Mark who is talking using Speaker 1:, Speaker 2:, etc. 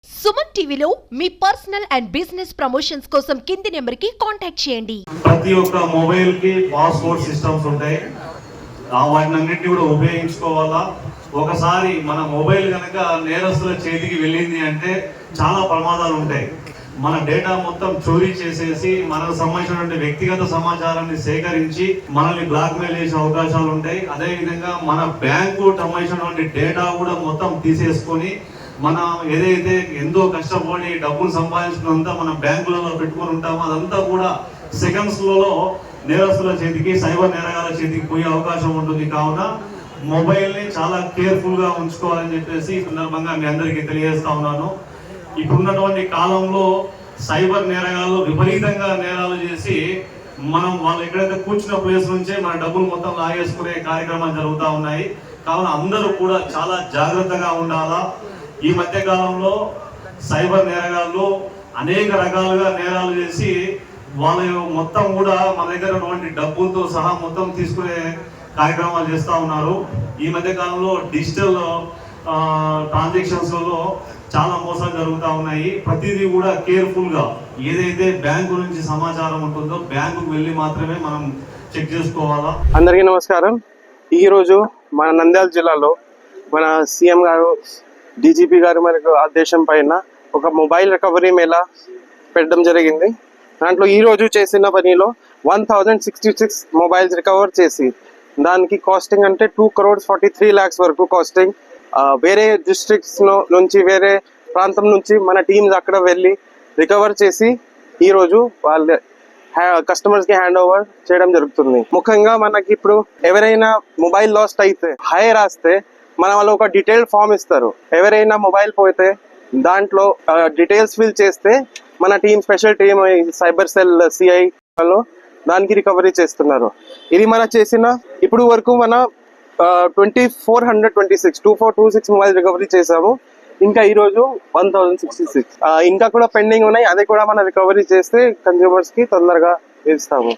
Speaker 1: సుమన్ టీవీలో మీ personal and business promotions కోసం కింది నెంబర్కి కాంటాక్ట్ చేయండి.
Speaker 2: ప్రతి ఒక్క మొబైల్ కి పాస్వర్డ్ సిస్టమ్స్ ఉంటాయి. వాటినన్నిటిని కూడా ఉపయోగించుకోవాలా. ఒకసారి మన మొబైల్ కనుక నేరస్తుల చేతికి వెళ్ళింది అంటే చాలా ప్రమాదాలు ఉంటాయి. మన డేటా మొత్తం చోరీ చేసేసి మనకు సంబంధించినటువంటి వ్యక్తిగత సమాచారాన్ని సేకరించి మనల్ని బ్లాక్మెయిల్ చేసే అవకాశాలు ఉంటాయి. అదేవిధంగా మన బ్యాంకు సంబంధించినటువంటి డేటా కూడా మొత్తం తీసేసుకొని మనం ఏదైతే ఎంతో కష్టపడి డబ్బులు సంపాదించుకున్నంత మన బ్యాంకులలో పెట్టుకొని ఉంటామో అదంతా కూడా సెకండ్స్లలో నేరస్తుల చేతికి, సైబర్ నేరగాల చేతికి పోయే అవకాశం ఉంటుంది. కావున మొబైల్ని చాలా కేర్ఫుల్గా ఉంచుకోవాలని చెప్పేసి ఈ సందర్భంగా మీ అందరికీ తెలియజేస్తా ఉన్నాను. ఇప్పుడున్నటువంటి కాలంలో సైబర్ నేరగాళ్ళు విపరీతంగా నేరాలు చేసి మనం వాళ్ళు ఎక్కడైతే కూర్చున్న ప్లేస్ నుంచే మన డబ్బులు మొత్తం లాగేసుకునే కార్యక్రమాలు జరుగుతూ ఉన్నాయి. కావున అందరూ కూడా చాలా జాగ్రత్తగా ఉండాలా. ఈ మధ్య కాలంలో సైబర్ నేరగాళ్ళు అనేక రకాలుగా నేరాలు చేసి వాళ్ళు మొత్తం కూడా మన దగ్గర ఉన్నటువంటి డబ్బులతో సహా మొత్తం తీసుకునే కార్యక్రమాలు చేస్తూ ఉన్నారు. ఈ మధ్య కాలంలో డిజిటల్ ట్రాన్సాక్షన్స్లలో చాలా మోసాలు జరుగుతూ ఉన్నాయి. ప్రతిదీ కూడా కేర్ఫుల్గా ఏదైతే బ్యాంకు నుంచి సమాచారం ఉంటుందో బ్యాంకుకు వెళ్ళి మాత్రమే మనం చెక్ చేసుకోవాలా.
Speaker 3: అందరికీ నమస్కారం. ఈరోజు మన నంద్యాల జిల్లాలో మన సీఎం గారు, డీజీపీ గారు మనకు ఆదేశం పైన ఒక మొబైల్ రికవరీ మేళా పెట్టడం జరిగింది. దాంట్లో ఈరోజు చేసిన పనిలో 1066 మొబైల్స్ రికవర్ చేసి దానికి కాస్టింగ్ అంటే 2,43 lakhs వరకు కాస్టింగ్. వేరే డిస్ట్రిక్ట్స్ నుంచి, వేరే ప్రాంతం నుంచి మన టీమ్స్ అక్కడ వెళ్ళి రికవర్ చేసి ఈరోజు వాళ్ళ కస్టమర్స్ కి హ్యాండ్ ఓవర్ చేయడం జరుగుతుంది. ముఖ్యంగా మనకి ఇప్పుడు ఎవరైనా మొబైల్ లాస్ట్ అయితే హాయ్ రాస్తే మన వాళ్ళు ఒక డీటెయిల్ ఫామ్ ఇస్తారు. ఎవరైనా మొబైల్ పోతే దాంట్లో డీటెయిల్స్ ఫిల్ చేస్తే మన team, special team, cyber cell CI వాళ్ళు దానికి రికవరీ చేస్తున్నారు. ఇది మన చేసిన ఇప్పుడు వరకు మన 2426 మొబైల్ రికవరీ చేసాము. ఇంకా ఈరోజు 1066 ఇంకా కూడా పెండింగ్ ఉన్నాయి. అది కూడా మనం రికవరీ చేస్తే కన్స్యూమర్స్ కి తొందరగా ఇస్తాము.